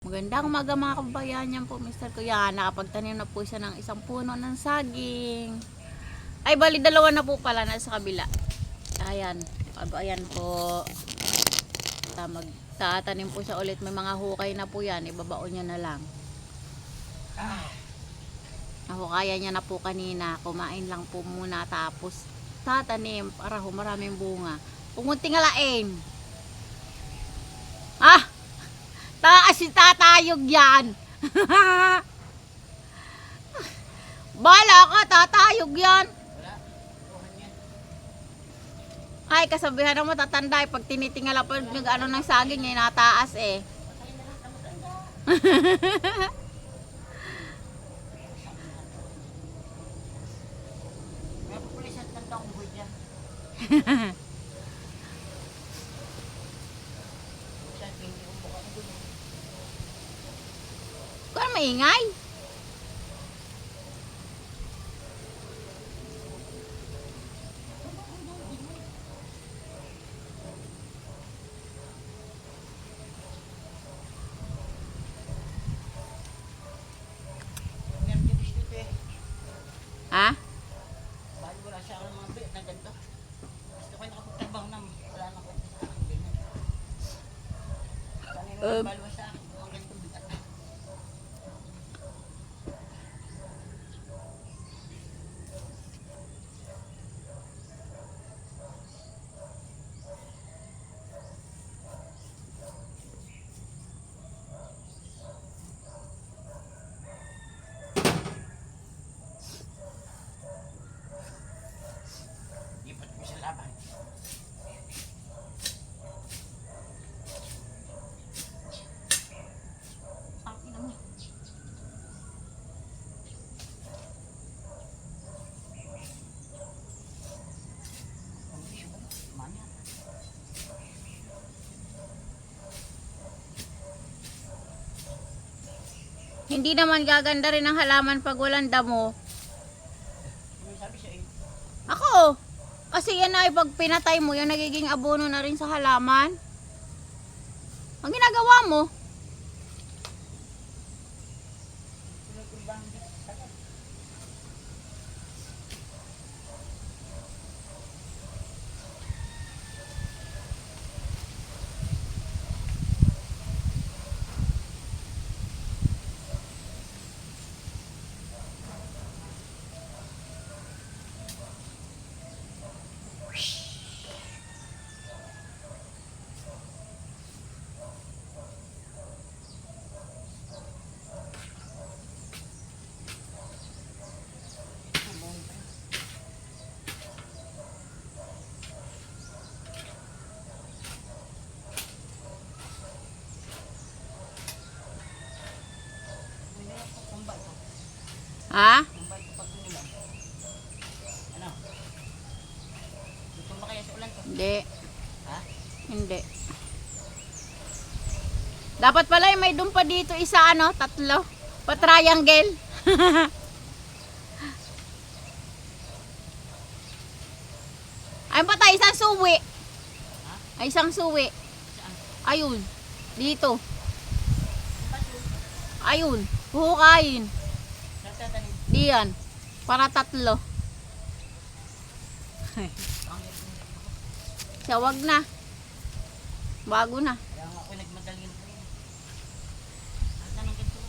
Magandang umaga mga kabayan. Yan po Mr. Kuya. Nakapagtanim na po siya ng isang puno ng saging. Ay bali dalawa na po pala na sa kabila. Ayan. Ayan po. Magtatanim po siya ulit. May mga hukay na po yan. Ibabaon niya na lang. Nahukaya niya na po kanina. Kumain lang po muna tapos tatanim para maraming bunga. Pumunting alain. Ah! Taas si tatayog yan. Bala ka, tatayog yan. Ay, kasabihan mo tatanda pag tinitingala pa yung ano ng saging niya nataas eh. Kung maingay. Ha? Bali wala siya ako ng mga bit na ganito. Gusto ko nakapagtrabaho na wala na kwenta sa akin ganyan. Bali wala sa akin mga ganito bigat. Lipat ko sa laban. Ang ina mo. Manya. Hindi naman gaganda rin ang halaman pag walang damo. Ano sabi siya eh? Ako, kasi yan ay pag pinatay mo, yan nagiging abono na rin sa halaman. Ang ginagawa mo, ha? Kumbay ko pag tunilan. Ano? Gusto ba kaya sa ulan to? Hindi, Ha? hindi. Dapat pala may doon pa dito isa ano, tatlo. Pa-triangle. Ay patay, isang suwi. Ay isang suwi. Saan? Ayun, dito. Ba't yun? Ayun, huhukayin. Saan tatanim? Diyan, para tatlo. Pangit mo. Siya wag na. Bago na. Kaya nga ako nagmadali na kayo. Ang tanong ganito.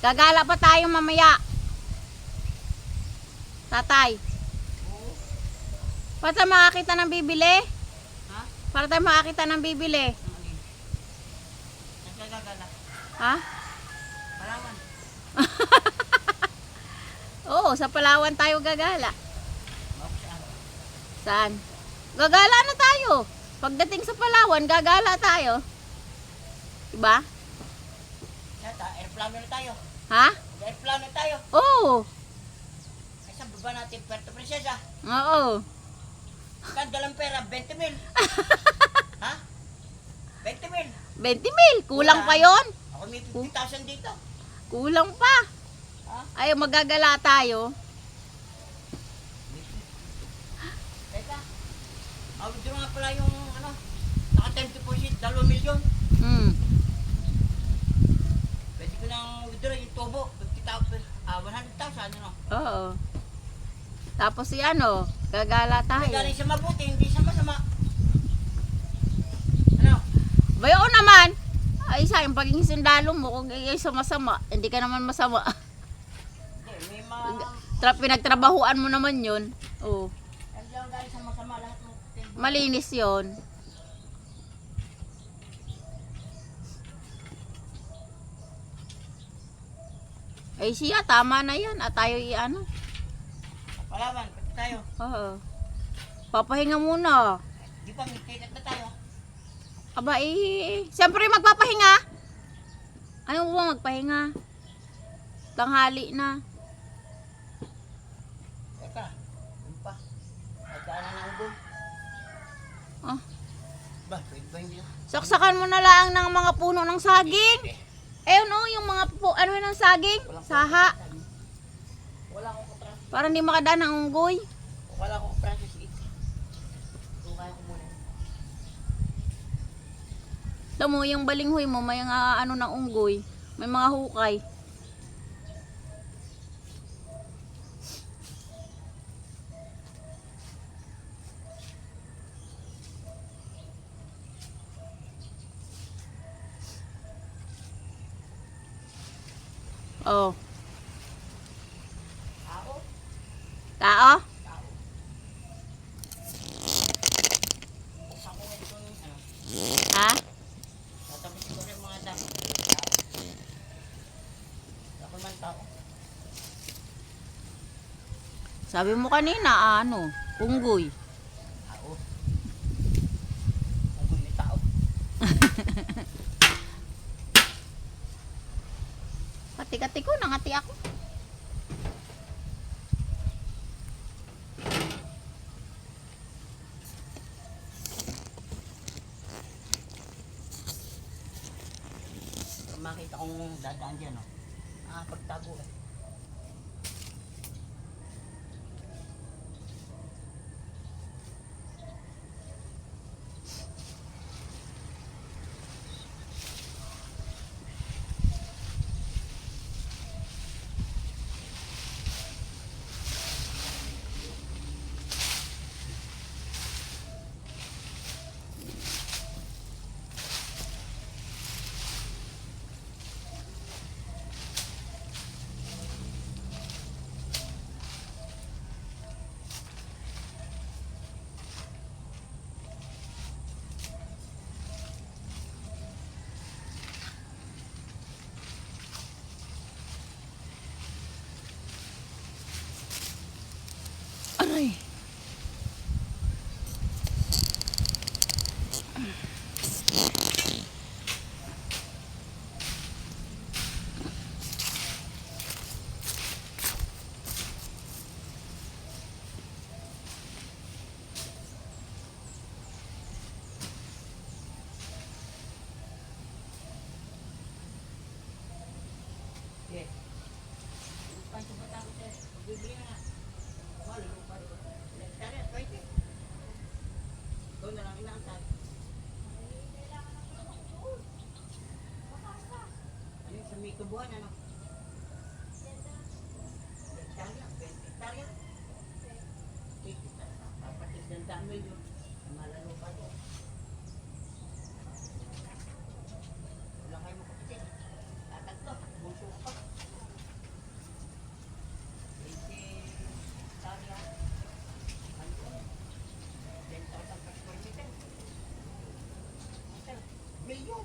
Gagala pa tayo mamaya. Tatay. Oo. Para tayo makakita ng bibili. Ha? Para tayo makakita ng bibili. Ang alin? Nagkagagala. Ha? Palawan. Oo, sa Palawan tayo gagala. Bako saan? Saan? Gagala na tayo. Pagdating sa Palawan, gagala tayo. Diba? Saan? Aeroplano na tayo. Ha? Aeroplano na tayo. Oo. Ay saan baba natin? Puerto Princesa. Oo. Kan dalang pera, 20 mil. Ha? 20 mil. 20,000. Kulang pa yon. Ako may 50,000 dito. Kulang pa. Ha? Ay, magagala tayo. Teka. Withdraw nga pala yung ano, 10 deposit, 2 milyon. Hmm. Saan ano? Oo. Tapos si ano, gagala tayo. Galing sa mabuti, hindi sa masama. Ano? Bayo naman. Ay, sa yung pagiging sundalo mo, kung ay masama, hindi ka naman masama. Hindi, may mga... Pinagtrabahuan mo naman yun. Oo. Hindi ako galing sa masama lahat mo. Malinis yun. Ay siya, tama na yan. At tayo i-ano. Palaban, pati tayo. Oo. Papahinga muna. Di ba, kikat na tayo. Aba siyempre magpapahinga. Ayaw mo ba magpahinga? Tanghali na. Teka, yun pa. Nagdaanan ng ubo. Oh. Ba, pwede ba hindi? Saksakan mo na lang ng mga puno ng saging. No, yung mga ano yun ng saging? Saha. Wala akong kutra. Para hindi makadaan ng unggoy. Wala akong practice it. Tukay ko muna. Tamo, yung balinghoy mo, may mga ano ng unggoy. May mga hukay. Oh. Ako? Tao? Buksan ko ngayon itong ano. Ha? Tatapusin ko rin mga dami. Ako man tao. Sabi mo kanina, ano? Unggoy. Tao. Ako ni tao. Kati-kati ko, nangati ako. Makita kong dadaan dyan, no? Pagtago eh. Aray. Okay. Lupa sa bata ko tayo. Bibili na nga. Mahal, lupa rin. Tari, pwede. Doon na lang inaantay. Ano yung sa may kubuhan, ano? Hektarya, 20 hektarya. Papatis ng dami yun. Malalo pa doon. Wala kayo makapitin. Tatatlo, bunso pa. 20 hektarya. Ano yun? 10,000 per square meter. Milyon!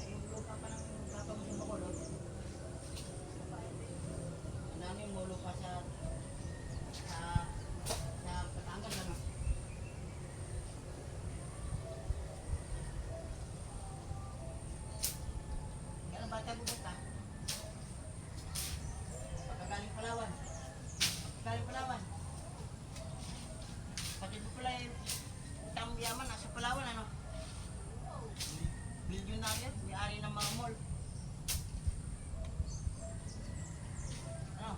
Ay, yung lupa pa ng papa mo sa Bacolod. Ano yung mulo pa sa Batangas, ano? Kailan bata pupunta? Pagkagaling Palawan. Pagkagaling Palawan. Pati po pala yung utang yaman nasa Palawan, ano? Milyonaryo, may-ari ng mga mall. Ano?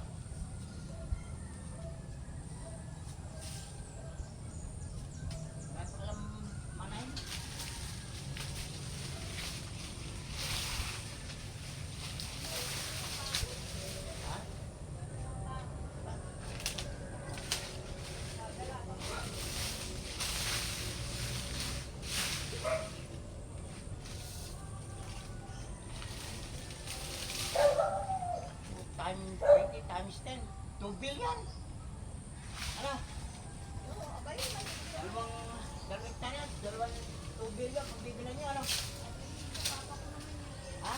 Kahit pa alam manahin. times 10. 2 billion. Ano? Oo, abay, may Dalawang hektarya, 2 billion. Kung bibilan niyo, ano? papa ko naman yun. Ha?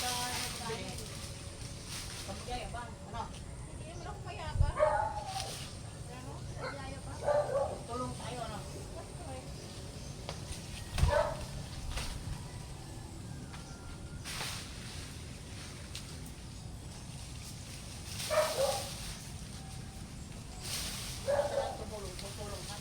Sa nagkain. Pagkaya ba? Ano? Hindi naman ako mayabang. Pero, nagyaya pa. Tulong tayo, ano? Tutulong ka.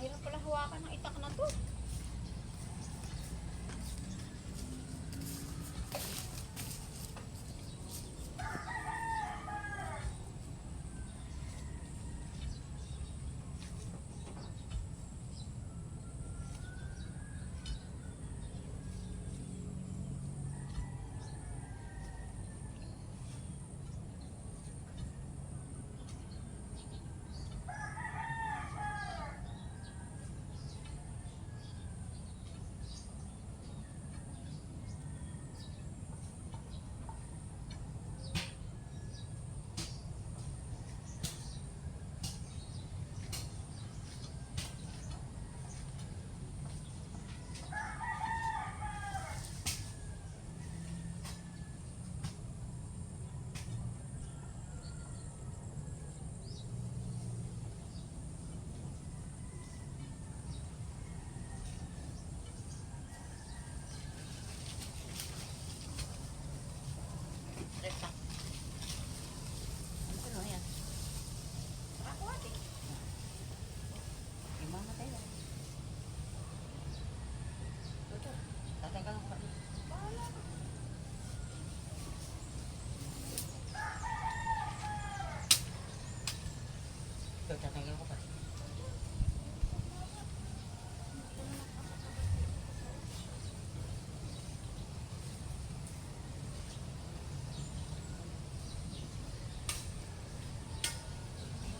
Mahirap pala hawakan ng itak na to. Rekta. Ano yan? Ako ate. Imamatay lang. Ito. Tatanggal ko pa rin. Bahala ka. Ito, tatanggal ko pa rin.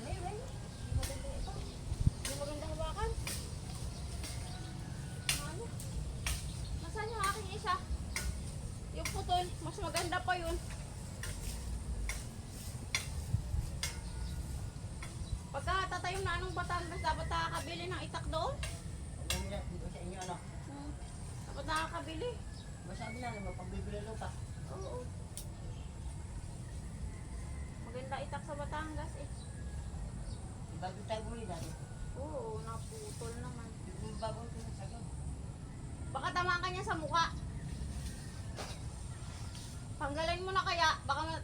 Ay, ay. Hindi maganda ito. Hindi maganda hawakan. Ano? Nasaan yung aking isa? Yung putol. Mas maganda pa yun. Pagka tatayong na anong Batangas, dapat nakakabili ng itak doon. Ano nila, dito sa inyo, ano? Dapat nakakabili. Masabi na, ano, pagbibili lupa. Oo. Maganda itak sa Batangas eh. Bago tayo buli dati. Oo, naputol naman. Yung bagong pinasagod. Baka tamaan ka niya sa mukha. Tanggalin mo na kaya, baka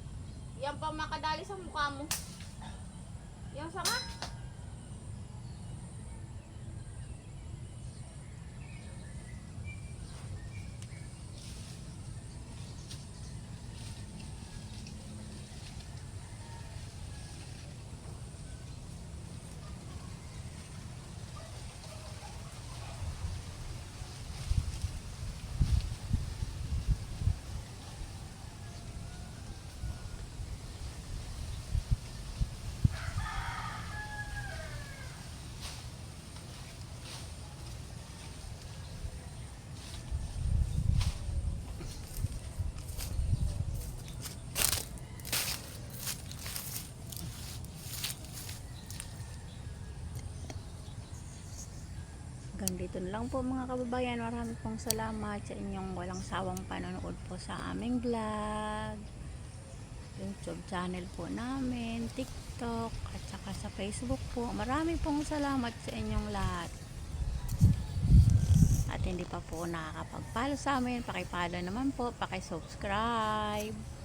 yan pa makadali sa mukha mo. Yung sanga. Hanggang dito na lang po mga kababayan. Marami pong salamat sa inyong walang sawang panonood po sa aming vlog. YouTube channel po namin, TikTok, at saka sa Facebook po. Marami pong salamat sa inyong lahat. At hindi pa po nakakapag-follow sa amin, paki-follow naman po, paki-subscribe.